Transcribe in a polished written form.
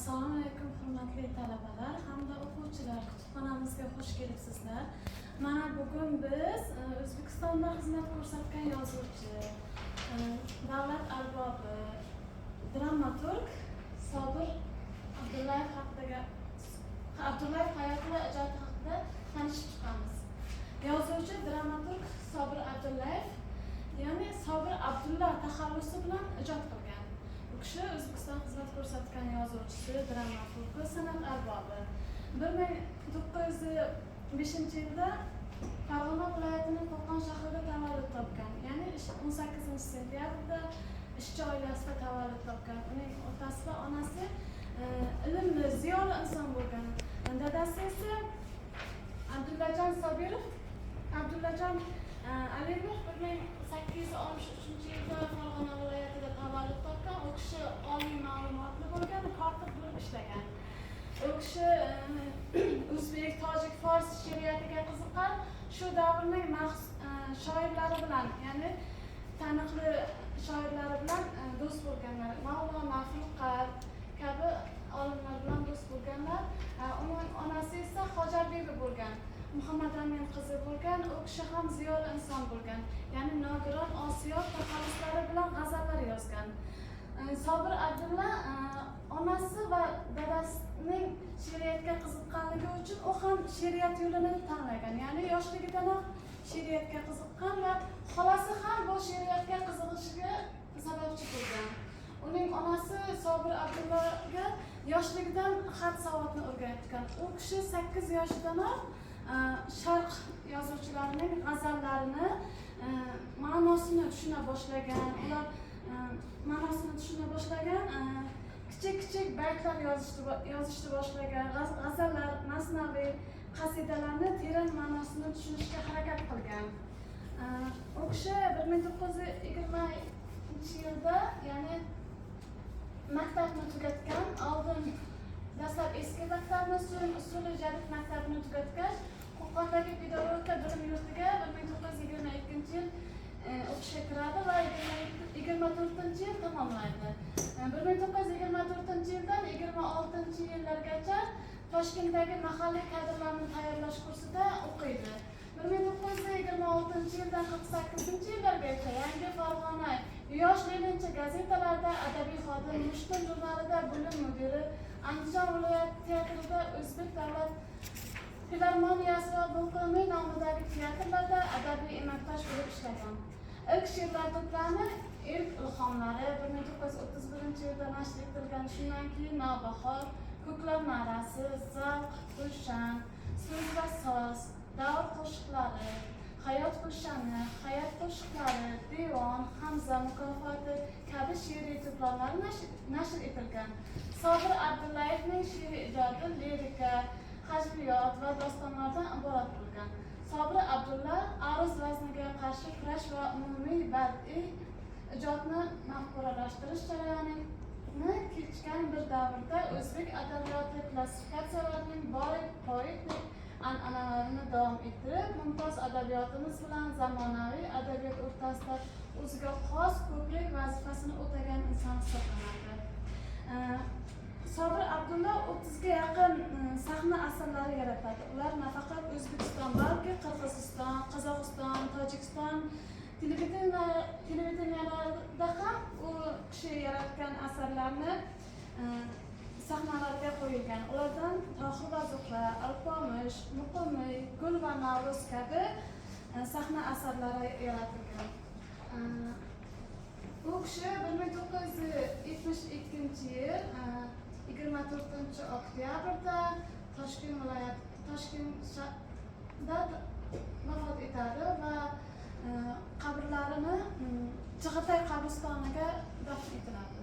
Assalomu alaykum hurmatli talabalar hamda o'quvchilar, kutubxonamizga xush kelibsizlar. Mana bugun biz O'zbekistonda xizmat ko'rsatgan yozuvchi, davlat arbobi, dramaturg Sobir Abdullayev hayoti va ijodi haqida tanishib chiqamiz. Yozuvchi dramaturg Sobir Abdullayev, ya'ni Sobir Abdulla taxallusi bilan ijod qilgan. Bu kishi O'zbekiston xizmat ko'rsatgan yozuvchisi, dramaturgi, san'at arbobi. 1905-yilda Farg'ona viloyatining Qo'qon shahrida tavallud topgan. Ya'ni 18-sentyabrda ishchi oilasida tavallud topgan. Uning otasi va onasi ilmli, ziyoli inson bo'lgan. Dadasi esa Abdullajon Sobirov, Abdullajon Alimov 1863-yilda Farg'ona viloyatida tavallud topgan. U kishi oliy ma'lumotli bo'lgan, kotib bo'lib ishlagan. U kishi o'zbek, tojik, fors she'riyatiga qiziqqan. Shu davrning shoirlari bilan, ya'ni taniqli shoirlari bilan do'st bo'lganlar. Mavlono Furqat kabi olimlar bilan do'st bo'lganlar. Uning onasi esa Hojarbibi bo'lgan. Muhammad Amin qizi bo'lgan. U kishi ham ziyoli inson bo'lgan. Ya'ni nogiron Osiyo taxalluslari bilan g'azallar yozgan. Sobir Abdulla onasi va dadasining she'riyatga qiziqqanligi uchun u ham she'riyat yo'lini tanlagan. Ya'ni yoshligidanoq she'riyatga qiziqqan va xolasi ham bu she'riyatga qiziqishiga sababchi bo'lgan. Uning onasi Sobir Abdullaga yoshligidan xat savodni o'rgatgan. U kishi 8 yoshidanoq sharq yozuvchilarining g'azallarini ma'nosini tushuna boshlagan. Ular ma'nosini tushuna boshlagan, kichik baytlar yozishni boshlagan, g'azallar, masnaviy, qasidalarni teran ma'nosini tushunishga harakat qilgan. U kishi 1920-yilda, ya'ni maktabni tugatgan. Oldin dastlab eski maktabni, so'ng usuli jadid maktabni tugatgach, Qo'qondagi pedagogika bilim yurtiga 1922-yil o'qishga kiradi va 24-yil tamomlaydi. 1924-yildan 26-yillargacha Toshkentdagi mahalliy kadrlarni tayyorlash kursida o'qiydi. 1926-yildan 48-yillargacha Yangi Farg'ona, Yosh Leninchi gazetalarida adabiy xodim, Mushtum jurnalida bo'lim mudiri, Andijon viloyat teatrida O'zbek davlat filarmoniyasi va Bulqo'miy nomidagi teatrlarda adabiy emakdosh bo'lib ishlagan. İlk she'rlar to'plami ilk ilhomlari 1931-yilda nashr etilgan. Shundan keyin Navbahor, Ko'klar marasi, Zavq, Gulshan, So'z va soz, Davr qo'shiqlari, Hayot gulshani, Hayot qo'shiqlari, Devon, Hamza mukofoti kabi she'riy to'plamlar nashr etilgan. Sobir Abdullayevning she'riy ijodi lirika, hajviyot va dostonlardan iborat bo'lgan. Sobir Abdulla aruz vazniga qarshi kurash va umumiy badiiy ijodni mafkuralashtirish jarayonini kechgan bir davrda o'zbek adabiyoti klassifikatsiyalarining boy poetik an'analarini davom ettirib, mumtoz adabiyotimiz bilan zamonaviy adabiyot o'rtasida o'ziga xos ko'prik vazifasini o'tagan inson hisoblanadi. Sobir Abdulla 30 ga yaqin sahna asarlari yaratadi. Ular nafaqat O'zbekiston, balki Qirg'iziston, Qozog'iston, Tojikiston televideniyalarida ham u kishi yaratgan asarlarni sahnalarga qo'yilgan. Ulardan Tohir va Zuhra, Alpomish, Muqimiy, Gul va Navro'z kabi sahna asarlari yaratilgan. U kishi 1972-yil 24-oktyabrda Toshkentda vafot etadi va qabrlarini Chig'atay qabristoniga dafn etiladi.